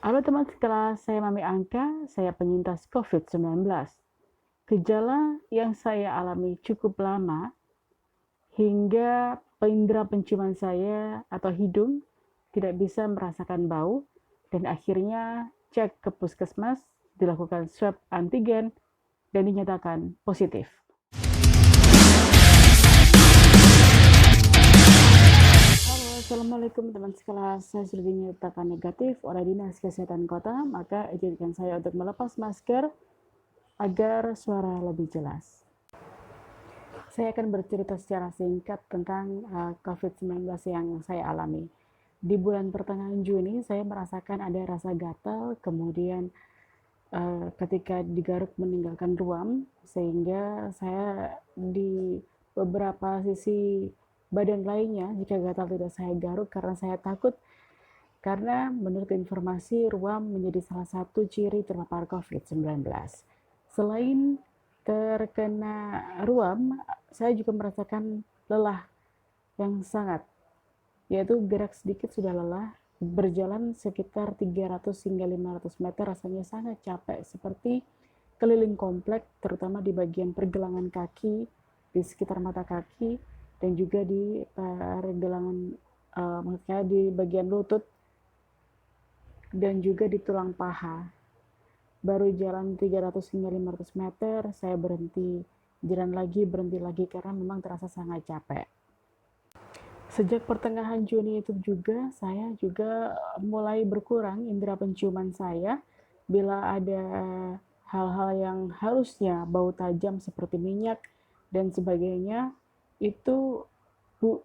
Halo teman sekelas, saya Mami Angka, saya penyintas COVID-19. Gejala yang saya alami cukup lama hingga indera penciuman saya atau hidung tidak bisa merasakan bau dan akhirnya cek ke puskesmas, dilakukan swab antigen dan dinyatakan positif. Halo, Assalamualaikum teman sekelas. Saya sudah dinyatakan negatif oleh Dinas Kesehatan Kota, maka izinkan saya untuk melepas masker agar suara lebih jelas. Saya akan bercerita secara singkat tentang COVID-19 yang saya alami. Di bulan pertengahan Juni, saya merasakan ada rasa gatal, kemudian ketika digaruk meninggalkan ruam, sehingga saya di beberapa sisi badan lainnya, jika gatal tidak saya garuk karena saya takut, karena menurut informasi ruam menjadi salah satu ciri terpapar COVID-19. Selain terkena ruam, saya juga merasakan lelah yang sangat, yaitu gerak sedikit sudah lelah, berjalan sekitar 300 hingga 500 meter rasanya sangat capek, seperti keliling komplek, terutama di bagian pergelangan kaki, di sekitar mata kaki, dan juga di pergelangan, maksudnya di bagian lutut, dan juga di tulang paha. Baru jalan 300 hingga 500 meter, saya berhenti, jalan lagi, berhenti lagi, karena memang terasa sangat capek. Sejak pertengahan Juni itu juga, saya juga mulai berkurang indera penciuman saya. Bila ada hal-hal yang harusnya bau tajam seperti minyak dan sebagainya, itu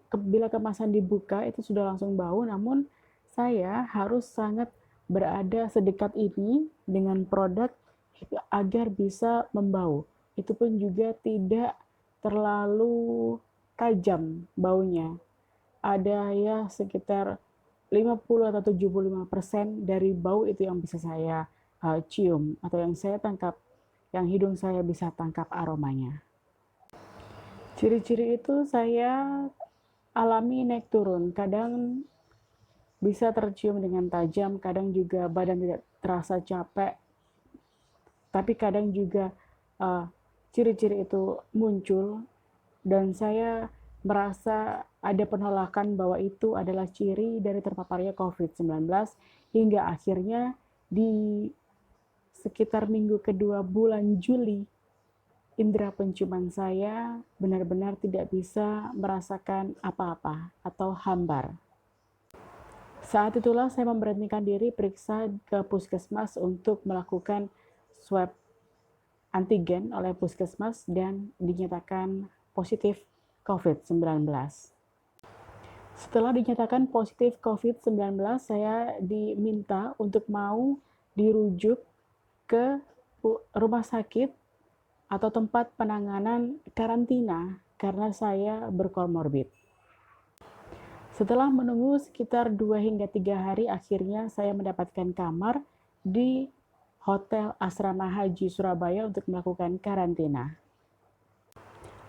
bila kemasan dibuka itu sudah langsung bau, namun saya harus sangat berada sedekat ini dengan produk agar bisa membau. Itu pun juga tidak terlalu tajam baunya. Ada ya sekitar 50 atau 75% dari bau itu yang bisa saya cium atau yang saya tangkap, yang hidung saya bisa tangkap aromanya. Ciri-ciri itu saya alami naik turun, kadang bisa tercium dengan tajam, kadang juga badan tidak terasa capek, tapi kadang juga ciri-ciri itu muncul dan saya merasa ada penolakan bahwa itu adalah ciri dari terpaparnya COVID-19 hingga akhirnya di sekitar minggu kedua bulan Juli, indera penciuman saya benar-benar tidak bisa merasakan apa-apa atau hambar. Saat itulah saya memberanikan diri periksa ke puskesmas untuk melakukan swab antigen oleh puskesmas dan dinyatakan positif COVID-19. Setelah dinyatakan positif COVID-19, saya diminta untuk mau dirujuk ke rumah sakit atau tempat penanganan karantina karena saya berkomorbid. Setelah menunggu sekitar 2 hingga 3 hari, akhirnya saya mendapatkan kamar di Hotel Asrama Haji Surabaya untuk melakukan karantina.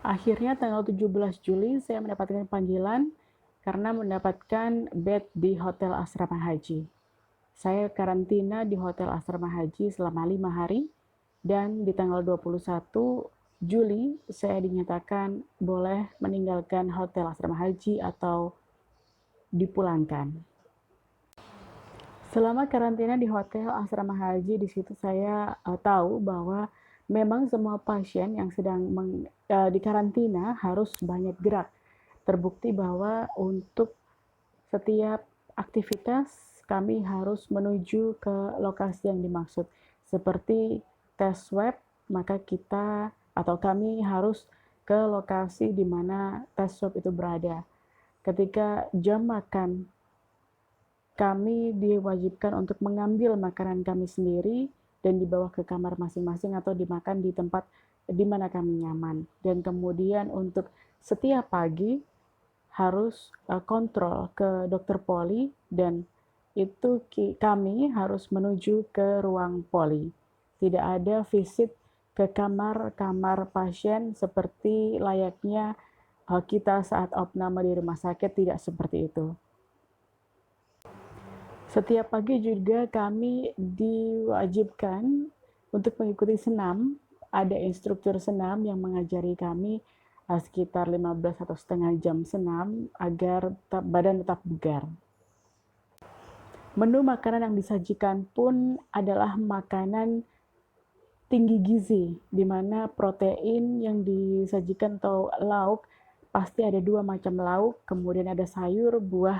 Akhirnya tanggal 17 Juli saya mendapatkan panggilan karena mendapatkan bed di Hotel Asrama Haji. Saya karantina di Hotel Asrama Haji selama 5 hari dan di tanggal 21 Juli saya dinyatakan boleh meninggalkan Hotel Asrama Haji atau dipulangkan. Selama karantina di Hotel Asrama Haji, di situ saya tahu bahwa memang semua pasien yang sedang dikarantina harus banyak gerak. Terbukti bahwa untuk setiap aktivitas kami harus menuju ke lokasi yang dimaksud. Seperti tes swab, maka kita atau kami harus ke lokasi di mana tes swab itu berada. Ketika jam makan, kami diwajibkan untuk mengambil makanan kami sendiri dan dibawa ke kamar masing-masing atau dimakan di tempat di mana kami nyaman. Dan kemudian untuk setiap pagi harus kontrol ke dokter poli dan itu kami harus menuju ke ruang poli. Tidak ada visit ke kamar-kamar pasien seperti layaknya kita saat opname di rumah sakit, tidak seperti itu. Setiap pagi juga kami diwajibkan untuk mengikuti senam. Ada instruktur senam yang mengajari kami sekitar 15 atau setengah jam senam agar badan tetap bugar. Menu makanan yang disajikan pun adalah makanan tinggi gizi, di mana protein yang disajikan atau lauk pasti ada 2 macam lauk, kemudian ada sayur, buah,